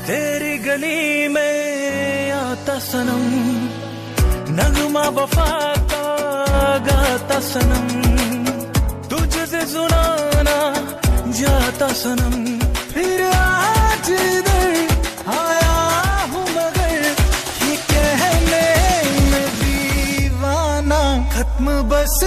तेरी गली में आता सनम, नगमा वफा का गाता सनम, तुझसे सुनाना जाता सनम। फिर आज इधर आया हूँ मगर ये कहने में दीवाना, खत्म बस